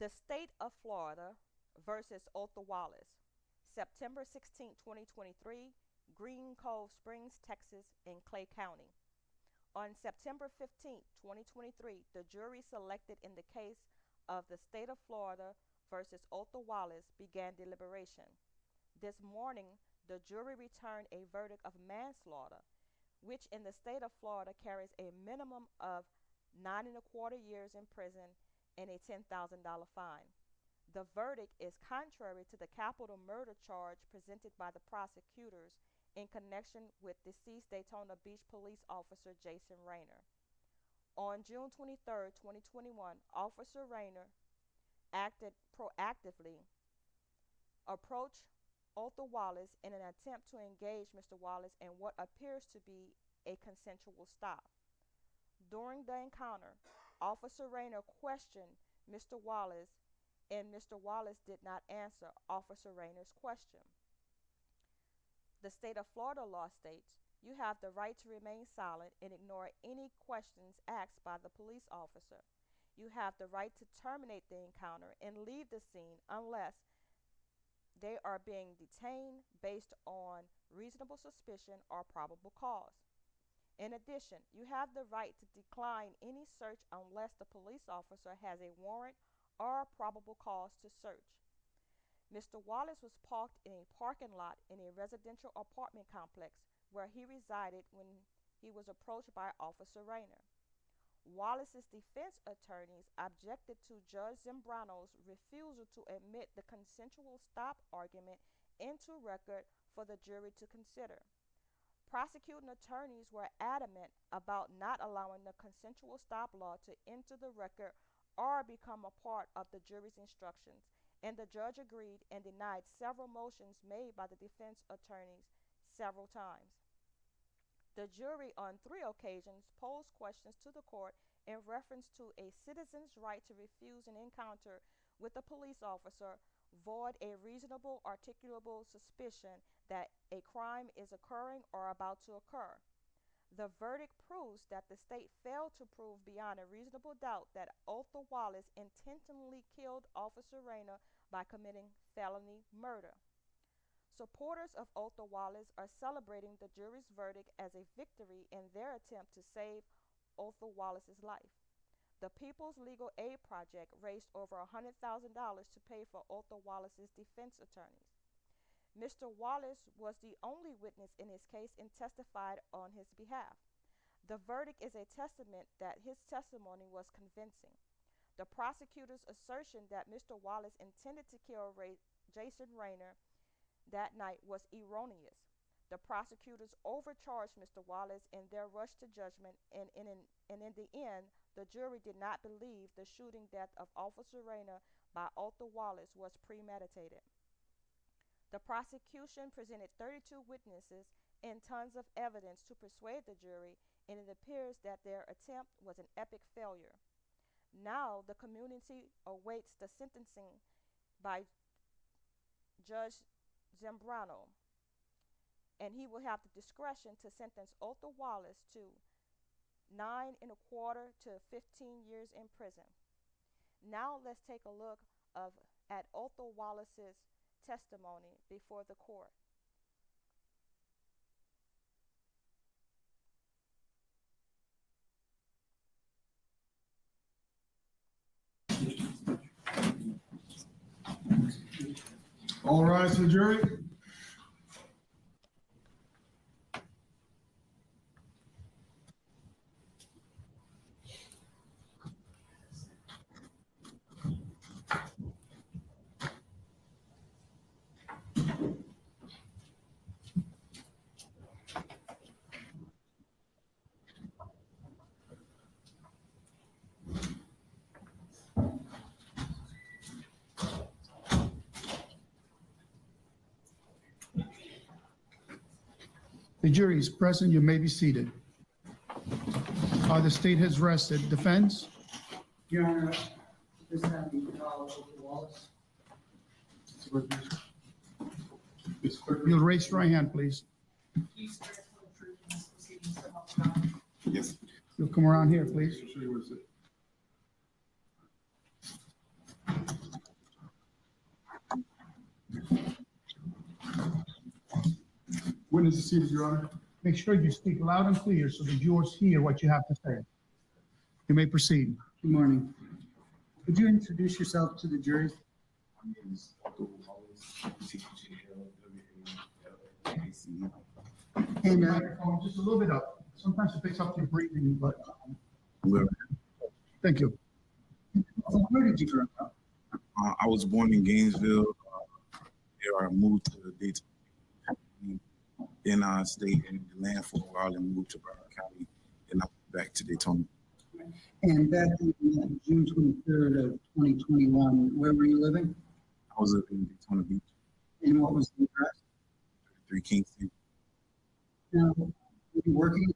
The State of Florida versus Othal Wallace, September 16, 2023, Green Cove Springs, Texas, in Clay County. On September 15, 2023, the jury selected in the case of the State of Florida versus Othal Wallace began deliberation. This morning, the jury returned a verdict of manslaughter, which in the state of Florida carries a minimum of 9.25 years in prison and a $10,000 fine. The verdict is contrary to the capital murder charge presented by the prosecutors in connection with deceased Daytona Beach police officer Jason Raynor. On June 23, 2021, Officer Raynor acted proactively, approached Othal Wallace in an attempt to engage Mr. Wallace in what appears to be a consensual stop. During the encounter, Officer Raynor questioned Mr. Wallace, and Mr. Wallace did not answer Officer Raynor's question. The state of Florida law states you have the right to remain silent and ignore any questions asked by the police officer. You have the right to terminate the encounter and leave the scene unless they are being detained based on reasonable suspicion or probable cause. In addition, you have the right to decline any search unless the police officer has a warrant or probable cause to search. Mr. Wallace was parked in a parking lot in a residential apartment complex where he resided when he was approached by Officer Raynor. Wallace's defense attorneys objected to Judge Zambrano's refusal to admit the consensual stop argument into record for the jury to consider. Prosecuting attorneys were adamant about not allowing the consensual stop law to enter the record or become a part of the jury's instructions, and the judge agreed and denied several motions made by the defense attorneys several times. The jury on 3 occasions posed questions to the court in reference to a citizen's right to refuse an encounter with a police officer, void a reasonable articulable suspicion that a crime is occurring or about to occur. The verdict proves that the state failed to prove beyond a reasonable doubt that Othal Wallace intentionally killed Officer Raynor by committing felony murder. Supporters of Othal Wallace are celebrating the jury's verdict as a victory in their attempt to save Othal Wallace's life. The People's Legal Aid Project raised over $100,000 to pay for Othal Wallace's defense attorneys. Mr. Wallace was the only witness in his case and testified on his behalf. The verdict is a testament that his testimony was convincing. The prosecutor's assertion that Mr. Wallace intended to kill Jason Raynor that night was erroneous. The prosecutors overcharged Mr. Wallace in their rush to judgment, and in the end, the jury did not believe the shooting death of Officer Raynor by Othal Wallace was premeditated. The prosecution presented 32 witnesses and tons of evidence to persuade the jury, and it appears that their attempt was an epic failure. Now the community awaits the sentencing by Judge Zambrano, and he will have the discretion to sentence Othal Wallace to 9.25 to 15 years in prison. Now let's take a look at Othal Wallace's testimony before the court. All rise to the jury. The jury is present. You may be seated. The state has rested. Defense? Your Honor, this time we call Othal Wallace. You'll raise your right hand, please. Please swear to tell the truth in this proceeding, so help you God. Yes. You'll come around here, please. Show you what it said. Witness is seated, Your Honor. Make sure you speak loud and clear so the viewers hear what you have to say. You may proceed. Good morning. Could you introduce yourself to the jury? My name is Othal Wallace, TGL. And Microphone just a little bit up. Sometimes it picks up your breathing, but Well, thank you. where did you grow up? I was born in Gainesville. There I moved to Daytona. Then I stayed in the land for a while and moved to Broward County. Then I went back to Daytona. And back in June 23rd of 2021, where were you living? I was living in Daytona Beach, And what was the address? 33 Kingston. Now, were you working?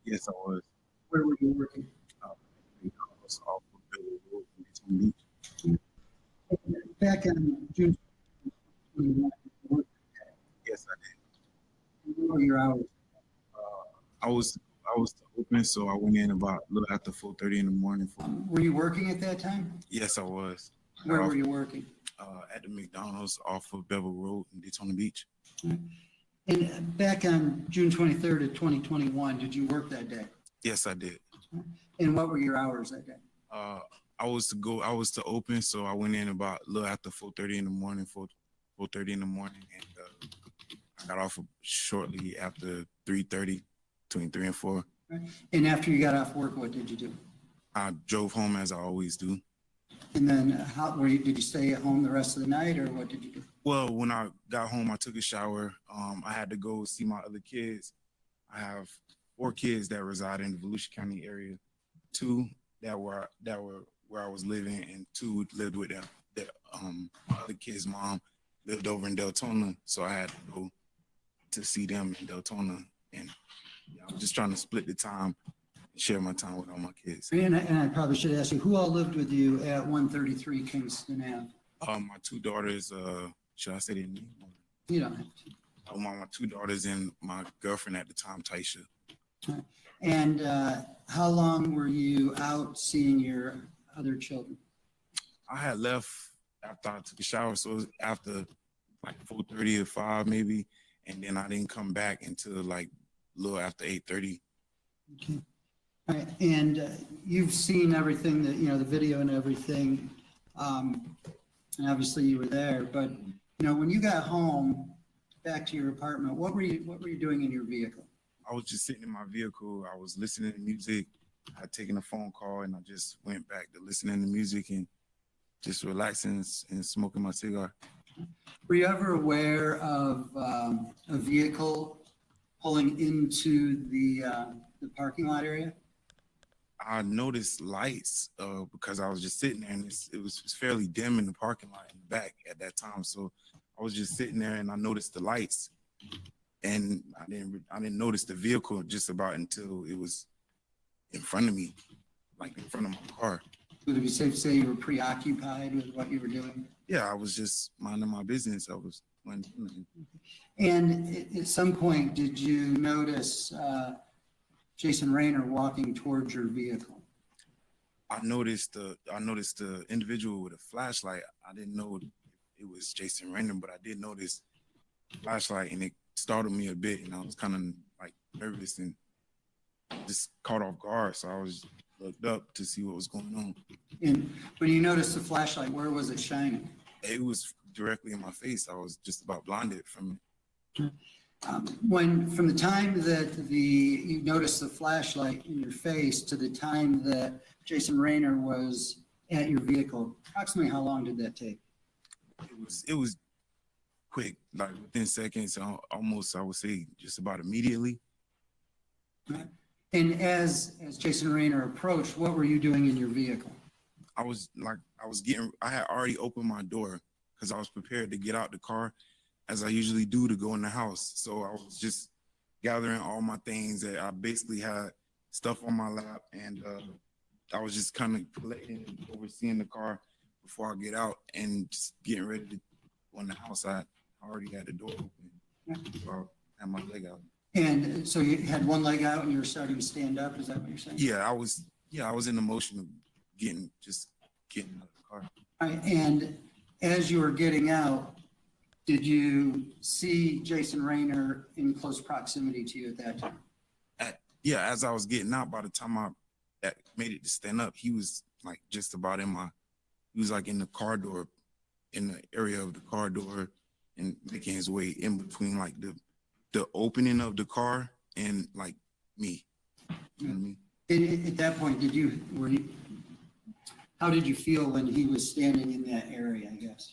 Yes, I was. Where were you working? I was off of Bill Road in Daytona Beach. Back in June 2021, you worked. Yes, I did. What were your hours? I was open, so I went in about a little after 4:30 in the morning. Were you working at that time? Yes, I was. Where were you working? At the McDonald's off of Bevel Road in Daytona Beach. And back on June 23rd of 2021, did you work that day? Yes, I did. And what were your hours that day? I was to open, so I went in about a little after 4:30 in the morning, 4:30 in the morning, and I got off shortly after 3:30, between 3 and 4. And after you got off work, what did you do? I drove home as I always do. And then did you stay at home the rest of the night, or what did you do? Well, when I got home, I took a shower. I had to go see my other kids. I have 4 kids that reside in the Volusia County area, 2 that were where I was living, and 2 lived with them. My other kid's mom lived over in Daytona, so I had to go to see them in Daytona. And I was just trying to split the time, share my time with all my kids. And I probably should ask you, who all lived with you at 133 Kingston Ave? My 2 daughters, should I say their name? You don't have to. My 2 daughters and my girlfriend at the time, Taisha. And how long were you out seeing your other children? I had left after I took a shower, so it was after like 4:30 or 5 maybe, and then I didn't come back until like a little after 8:30. Okay. All right. And you've seen everything that, the video and everything. And obviously you were there, but when you got home back to your apartment, what were you doing in your vehicle? I was just sitting in my vehicle. I was listening to music. I had taken a phone call, and I just went back to listening to music and just relaxing and smoking my cigar. Were you ever aware of a vehicle pulling into the parking lot area? I noticed lights because I was just sitting there, and it was fairly dim in the parking lot in the back at that time. So I was just sitting there, and I noticed the lights, and I didn't notice the vehicle just about until it was in front of me, like in front of my car. Would it be safe to say you were preoccupied with what you were doing? Yeah, I was just minding my business. And at some point, did you notice Jason Raynor walking towards your vehicle? I noticed the individual with a flashlight. I didn't know it was Jason Raynor, but I did notice the flashlight, and it startled me a bit, and I was kind of like nervous and just caught off guard. So I was looked up to see what was going on. And when you noticed the flashlight, where was it shining? It was directly in my face. I was just about blinded from it. From the time that you noticed the flashlight in your face to the time that Jason Raynor was at your vehicle, approximately how long did that take? It was quick, like within seconds, almost I would say just about immediately. And as Jason Raynor approached, what were you doing in your vehicle? I had already opened my door because I was prepared to get out the car as I usually do to go in the house. So I was just gathering all my things. That I basically had stuff on my lap, and I was just kind of collecting and overseeing the car before I get out and just getting ready to go in the house. I already had the door open. So I had my leg out. And so you had one leg out and you were starting to stand up. Is that what you're saying? Yeah, I was in the motion of getting out of the car. All right, and as you were getting out, Did you see Jason Raynor in close proximity to you at that time? Yeah, as I was getting out, by the time I made it to stand up, he was like just about he was like in the car door, in the area of the car door, and making his way in between like the opening of the car and like me. You know what I mean? At that point, how did you feel when he was standing in that area, I guess?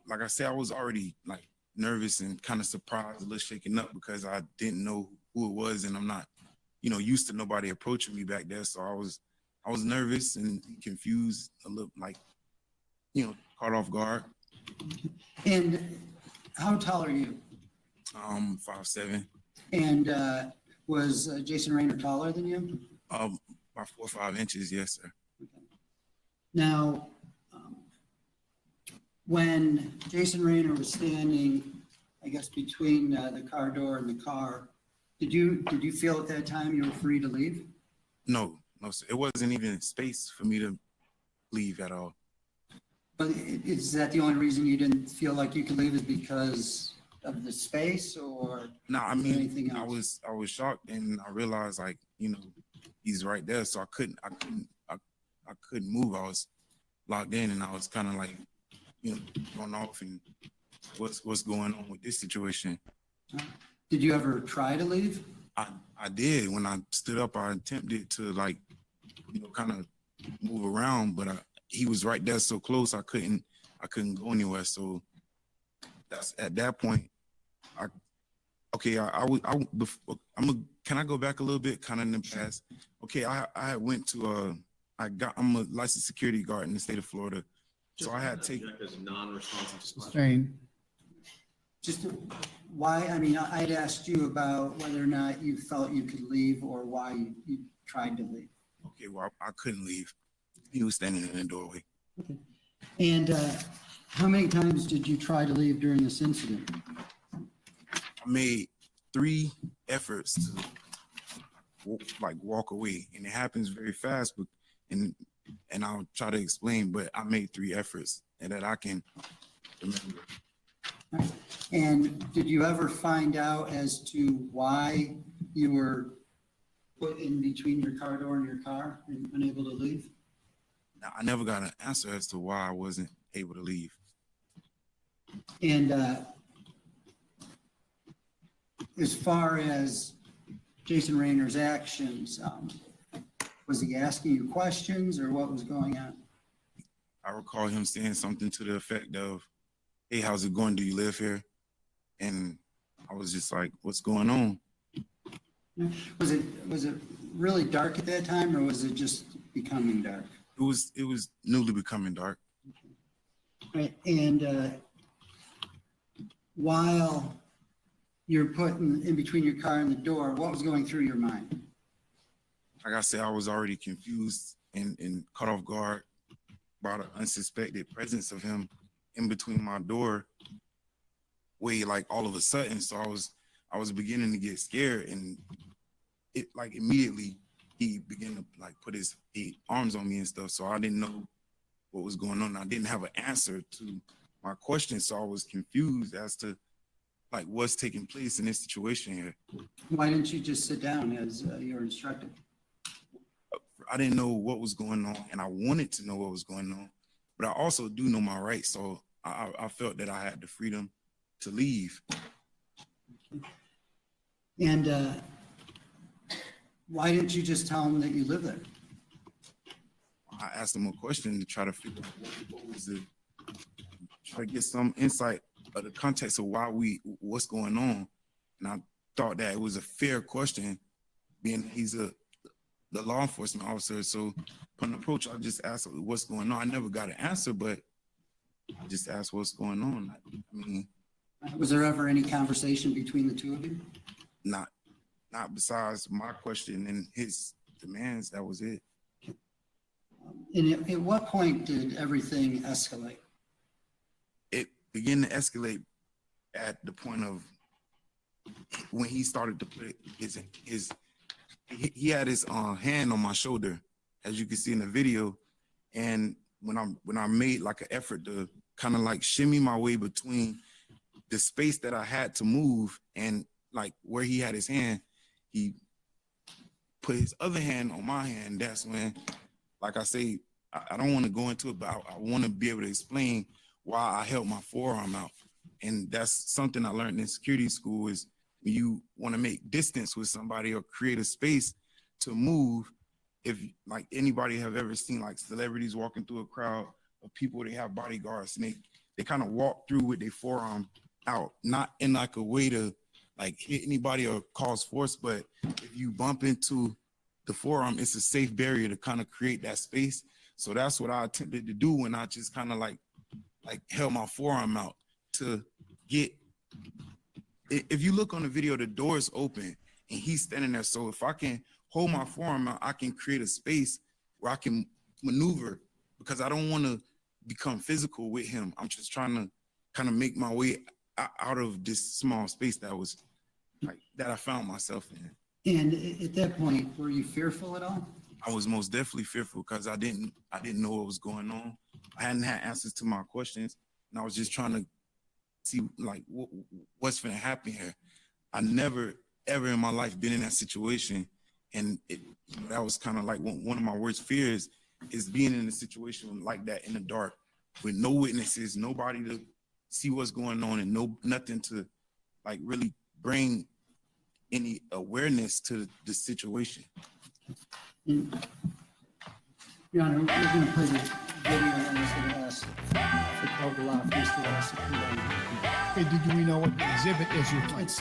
Like I said, I was already like nervous and kind of surprised, a little shaken up because I didn't know who it was, and I'm not, you know, used to nobody approaching me back there. So I was nervous and confused, a little like, you know, caught off guard. And how tall are you? 5'7". And was Jason Raynor taller than you? About 4 or 5 inches, yes, sir. Now, when Jason Raynor was standing, I guess, between the car door and the car, did you feel at that time you were free to leave? No, sir. It wasn't even space for me to leave at all. But is that the only reason you didn't feel like you could leave is because of the space, or No, I anything mean, else? I was shocked, and I realized, like, you know, he's right there, so I couldn't move. I was locked in, and I was kind of like, you know, going off, and what's going on with this situation? Did you ever try to leave? I did. When I stood up, I attempted to, like, you know, kind of move around, but he was right there so close, I couldn't go anywhere. So that's at that point. Can I go back a little bit, kind of in the past? Okay, I went to I'm a licensed security guard in the state of Florida, so I had taken as a non-responsive. Sustained. Just why, I mean, I'd asked you about whether or not you felt you could leave or why you tried to leave. Okay, well, I couldn't leave. He was standing in the doorway. Okay. And how many times did you try to leave during this incident? I made 3 efforts to walk away, and it happens very fast, but and I'll try to explain, but I made 3 efforts and that I can remember. And did you ever find out as to why you were put in between your car door and your car and unable to leave? Now, I never got an answer as to why I wasn't able to leave. And as far as Jason Raynor's actions, was he asking you questions or what was going on? I recall him saying something to the effect of, "Hey, how's it going? Do you live here?" And I was just like, "What's going on?" Was it really dark at that time, or was it just becoming dark? It was newly becoming dark. Right. And while you're put in between your car and the door, what was going through your mind? Like I said, I was already confused and caught off guard by the unsuspected presence of him in between my door, way like all of a sudden. So I was beginning to get scared, and it like immediately he began to like put his arms on me and stuff. So I didn't know what was going on. I didn't have an answer to my question, so I was confused as to like what's taking place in this situation here. Why didn't you just sit down as you're instructed? I didn't know what was going on, and I wanted to know what was going on, but I also do know my rights, so I felt that I had the freedom to leave. And why didn't you just tell him that you live there? I asked him a question to try to figure out what was it, try to get some insight of the context of what's going on, and I thought that it was a fair question, being he's the law enforcement officer. So upon approach, I just asked what's going on. I never got an answer, but I just asked what's going on. I mean, was there ever any conversation between the two of you? Not besides my question and his demands. That was it. And at what point did everything escalate? It began to escalate at the point of when he started to put he had his hand on my shoulder, as you can see in the video. And when I made like an effort to kind of like shimmy my way between the space that I had to move and like where he had his hand, he put his other hand on my hand. That's when, like I say, I don't want to go into it, but I want to be able to explain why I held my forearm out. And that's something I learned in security school is when you want to make distance with somebody or create a space to move. If like anybody have ever seen like celebrities walking through a crowd of people, they have bodyguards and they kind of walk through with their forearm out, not in like a way to like hit anybody or cause force, but if you bump into the forearm, it's a safe barrier to kind of create that space. So that's what I attempted to do when I just kind of like held my forearm out to get, if you look on the video, the door is open and he's standing there. So if I can hold my forearm out, I can create a space where I can maneuver because I don't want to become physical with him. I'm just trying to kind of make my way out of this small space that was like, that I found myself in. And at that point, were you fearful at all? I was most definitely fearful because I didn't know what was going on. I hadn't had answers to my questions, and I was just trying to see like what's going to happen here. I never ever in my life been in that situation, and that was kind of like one of my worst fears is being in a situation like that in the dark with no witnesses, nobody to see what's going on, and nothing to like really bring any awareness to the situation. Your Honor, we're going to play the video and I was going to ask for probable off Mr. Wallace. Okay, do we know what the exhibit is you're playing? It's